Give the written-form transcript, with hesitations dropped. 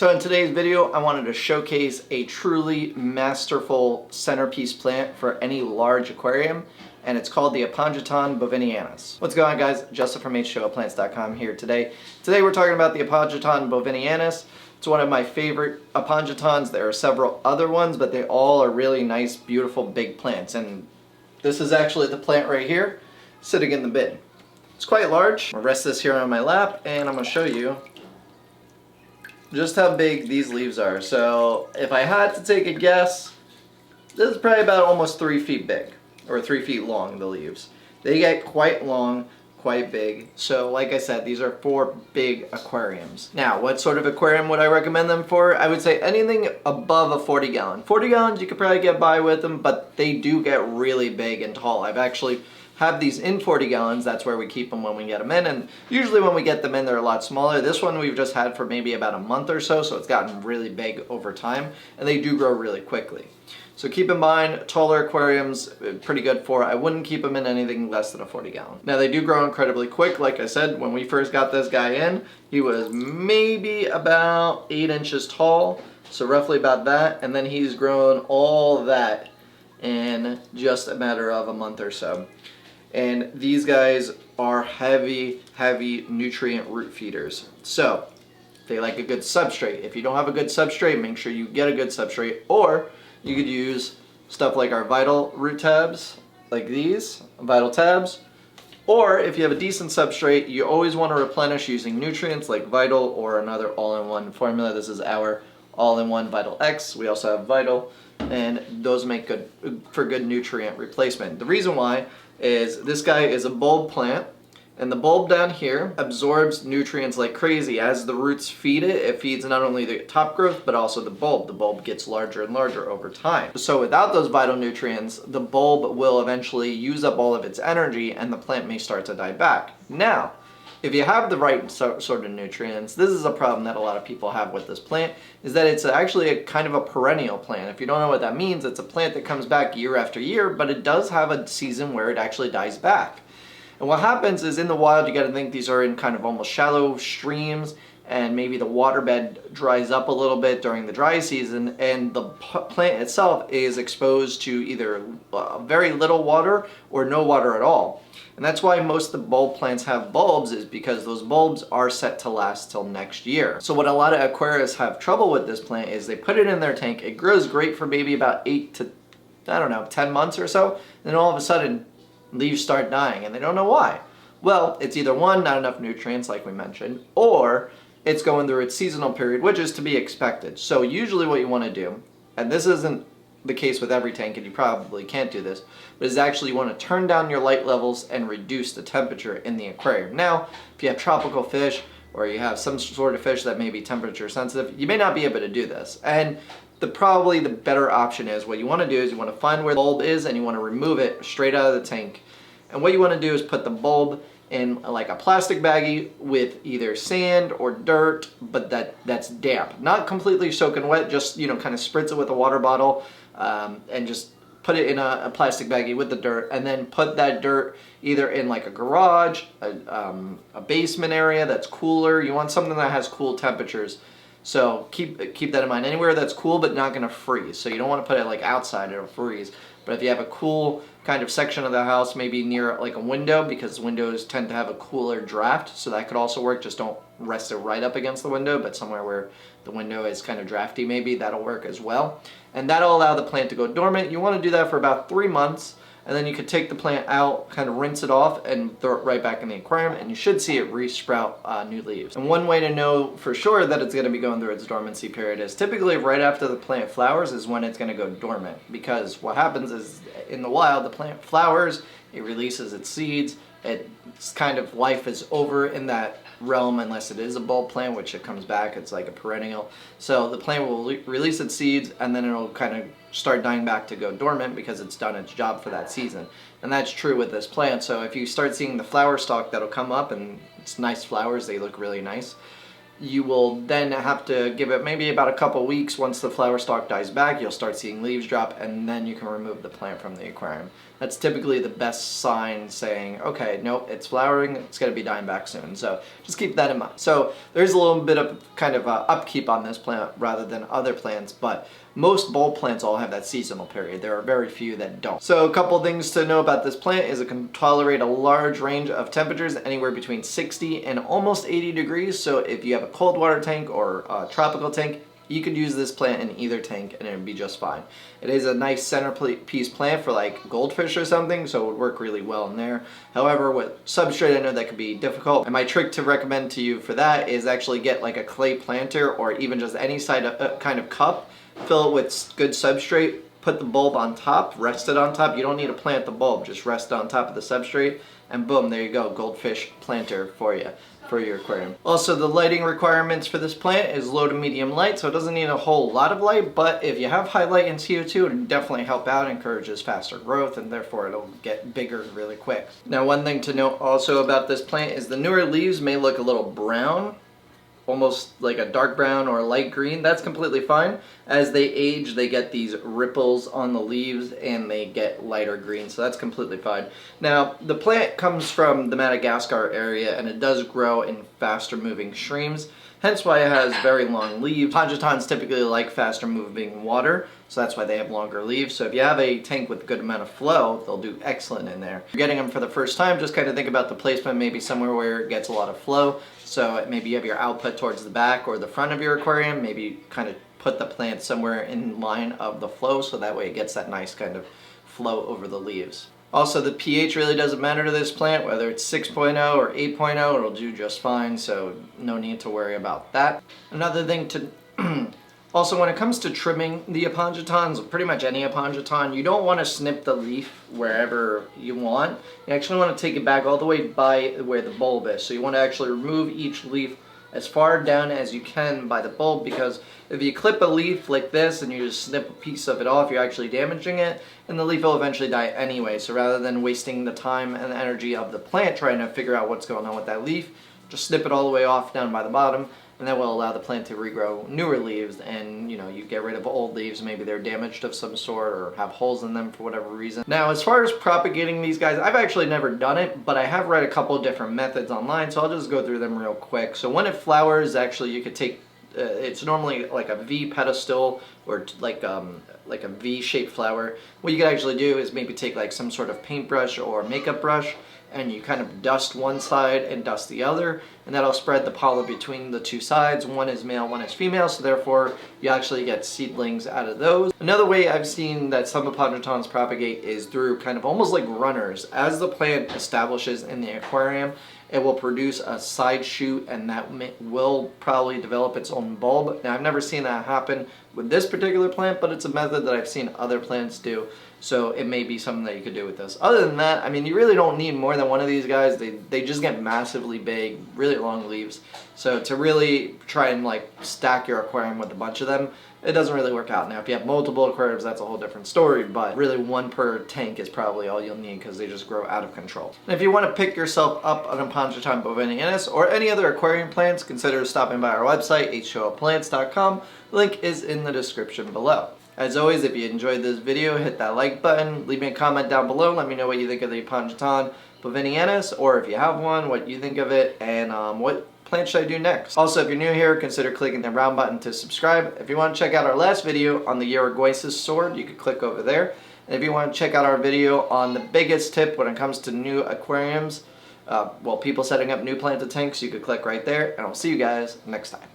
So in today's video, I wanted to showcase a truly masterful centerpiece plant for any large aquarium, and it's called the Aponogeton bovanianus. What's going on, guys? Justin from H2Oplants.com here today. Today we're talking about the Aponogeton bovanianus. It's one of my favorite Aponogetons. There are several other ones, but they all are really nice, beautiful, big plants. And this is actually the plant right here, sitting in the bin. It's quite large. I'm gonna rest this here on my lap, and I'm gonna show you just how big these leaves are. So if I had to take a guess, this is probably about almost 3 feet big, or 3 feet long, the leaves. They get quite long, quite big. So like I said, these are for big aquariums. Now, what sort of aquarium would I recommend them for? I would say anything above a 40 gallon. 40 gallons you could probably get by with them, but they do get really big and tall. I've actually have these in 40 gallons, that's where we keep them when we get them in, and usually when we get them in they're a lot smaller. This one we've just had for maybe about a month or so, so it's gotten really big over time, and they do grow really quickly. So keep in mind, taller aquariums, pretty good for. I wouldn't keep them in anything less than a 40 gallon. Now they do grow incredibly quick. Like I said, when we first got this guy in, he was maybe about 8 inches tall, so roughly about that, and then he's grown all that in just a matter of a month or so. And these guys are heavy nutrient root feeders. So they like a good substrate. If you don't have a good substrate, make sure you get a good substrate, or you could use stuff like our Vital root tabs, like these, Vital tabs. Or if you have a decent substrate, you always want to replenish using nutrients like Vital or another all-in-one formula. This is our all-in-one Vital X. We also have Vital, and those make good for good nutrient replacement. The reason why is this guy is a bulb plant, and the bulb down here absorbs nutrients like crazy. As the roots feed it, it feeds not only the top growth but also the bulb. The bulb gets larger and larger over time. So without those vital nutrients, the bulb will eventually use up all of its energy and the plant may start to die back. Now, if you have the right sort of nutrients, this is a problem that a lot of people have with this plant, is that it's actually a kind of a perennial plant. If you don't know what that means, it's a plant that comes back year after year, but it does have a season where it actually dies back. And what happens is in the wild, you got to think these are in kind of almost shallow streams, and maybe the waterbed dries up a little bit during the dry season, and the plant itself is exposed to either very little water or no water at all. And that's why most of the bulb plants have bulbs, is because those bulbs are set to last till next year. So what a lot of aquarists have trouble with this plant is they put it in their tank, it grows great for maybe about 8 to, 10 months or so, then all of a sudden leaves start dying and they don't know why. Well, it's either one, not enough nutrients like we mentioned, or it's going through its seasonal period, which is to be expected. So usually what you want to do, and this isn't the case with every tank, and you probably can't do this, but is actually you want to turn down your light levels and reduce the temperature in the aquarium. Now, if you have tropical fish or you have some sort of fish that may be temperature sensitive, you may not be able to do this. And probably the better option is, what you want to do is you want to find where the bulb is and you want to remove it straight out of the tank. And what you want to do is put the bulb in like a plastic baggie with either sand or dirt, but that's damp. Not completely soaking wet, just kind of spritz it with a water bottle and just put it in a plastic baggie with the dirt, and then put that dirt either in like a garage, a basement area that's cooler. You want something that has cool temperatures. So keep that in mind. Anywhere that's cool but not going to freeze. So you don't want to put it like outside, it'll freeze. But if you have a cool kind of section of the house, maybe near like a window, because windows tend to have a cooler draft, so that could also work. Just don't rest it right up against the window, but somewhere where the window is kind of drafty, maybe that'll work as well. And that'll allow the plant to go dormant. You want to do that for about 3 months, and then you could take the plant out, kind of rinse it off, and throw it right back in the aquarium, and you should see it re-sprout new leaves. And one way to know for sure that it's going to be going through its dormancy period is typically right after the plant flowers is when it's going to go dormant. Because what happens is in the wild, the plant flowers, it releases its seeds, its kind of life is over in that realm unless it is a bulb plant, which it comes back, it's like a perennial. So the plant will release its seeds, and then it'll kind of start dying back to go dormant because it's done its job for that season. And that's true with this plant. So if you start seeing the flower stalk that'll come up, and it's nice flowers, they look really nice, you will then have to give it maybe about a couple weeks. Once the flower stalk dies back, you'll start seeing leaves drop, and then you can remove the plant from the aquarium. That's typically the best sign saying, okay, nope, it's flowering, it's going to be dying back soon. So just keep that in mind. So there's a little bit of kind of upkeep on this plant rather than other plants, but most bulb plants all have that seasonal period. There are very few that don't. So a couple things to know about this plant is it can tolerate a large range of temperatures, anywhere between 60 and almost 80 degrees. So if you have a cold water tank or a tropical tank, you could use this plant in either tank and it would be just fine. It is a nice centerpiece plant for like goldfish or something, so it would work really well in there. However, with substrate, I know that could be difficult. And my trick to recommend to you for that is actually get like a clay planter or even just any kind of cup, fill it with good substrate, put the bulb on top, rest it on top. You don't need to plant the bulb, just rest it on top of the substrate, and boom, there you go, goldfish planter for you, for your aquarium. Also, the lighting requirements for this plant is low to medium light, so it doesn't need a whole lot of light, but if you have high light and CO2, it'll definitely help out, encourages faster growth, and therefore it'll get bigger really quick. Now, one thing to note also about this plant is the newer leaves may look a little brown, almost like a dark brown or light green. That's completely fine. As they age, they get these ripples on the leaves and they get lighter green, so that's completely fine. Now, the plant comes from the Madagascar area and it does grow in faster moving streams, hence why it has very long leaves. Aponogetons typically like faster moving water, so that's why they have longer leaves. So if you have a tank with a good amount of flow, they'll do excellent in there. If you're getting them for the first time, just kind of think about the placement, maybe somewhere where it gets a lot of flow. So maybe you have your output towards the back or the front of your aquarium. Maybe kind of put the plant somewhere in line of the flow, so that way it gets that nice kind of flow over the leaves. Also, the pH really doesn't matter to this plant, whether it's 6.0 or 8.0, it'll do just fine, so no need to worry about that. Another thing to also, when it comes to trimming the Aponogetons, pretty much any Aponogeton, you don't want to snip the leaf wherever you want. You actually want to take it back all the way by where the bulb is. So you want to actually remove each leaf as far down as you can by the bulb, because if you clip a leaf like this and you just snip a piece of it off, you're actually damaging it, and the leaf will eventually die anyway. So rather than wasting the time and the energy of the plant trying to figure out what's going on with that leaf, just snip it all the way off down by the bottom, and that will allow the plant to regrow newer leaves, and you get rid of old leaves. Maybe they're damaged of some sort or have holes in them for whatever reason. Now, as far as propagating these guys, I've actually never done it, but I have read a couple of different methods online, so I'll just go through them real quick. So when it flowers, actually you could take, it's normally like a V pedestal or like a V-shaped flower. What you could actually do is maybe take like some sort of paintbrush or makeup brush, and you kind of dust one side and dust the other, and that'll spread the pollen between the two sides. One is male, one is female, so therefore you actually get seedlings out of those. Another way I've seen that some Aponogetons propagate is through kind of almost like runners. As the plant establishes in the aquarium, it will produce a side shoot, and that will probably develop its own bulb. Now, I've never seen that happen with this particular plant, but it's a method that I've seen other plants do, so it may be something that you could do with this. Other than that, I mean, you really don't need more than one of these guys. They just get massively big, really long leaves. So to really try and like stack your aquarium with a bunch of them, it doesn't really work out. Now, if you have multiple aquariums, that's a whole different story, but really one per tank is probably all you'll need, because they just grow out of control. And if you want to pick yourself up an Aponogeton bovanianus or any other aquarium plants, consider stopping by our website, h2oplants.com. Link is in the description below. As always, if you enjoyed this video, hit that like button, leave me a comment down below, let me know what you think of the Aponogeton bovanianus, or if you have one, what you think of it, and what plant should I do next. Also, if you're new here, consider clicking the round button to subscribe. If you want to check out our last video on the Uruguay's sword, you can click over there. And if you want to check out our video on the biggest tip when it comes to new aquariums, people setting up new planted tanks, you could click right there, and I'll see you guys next time.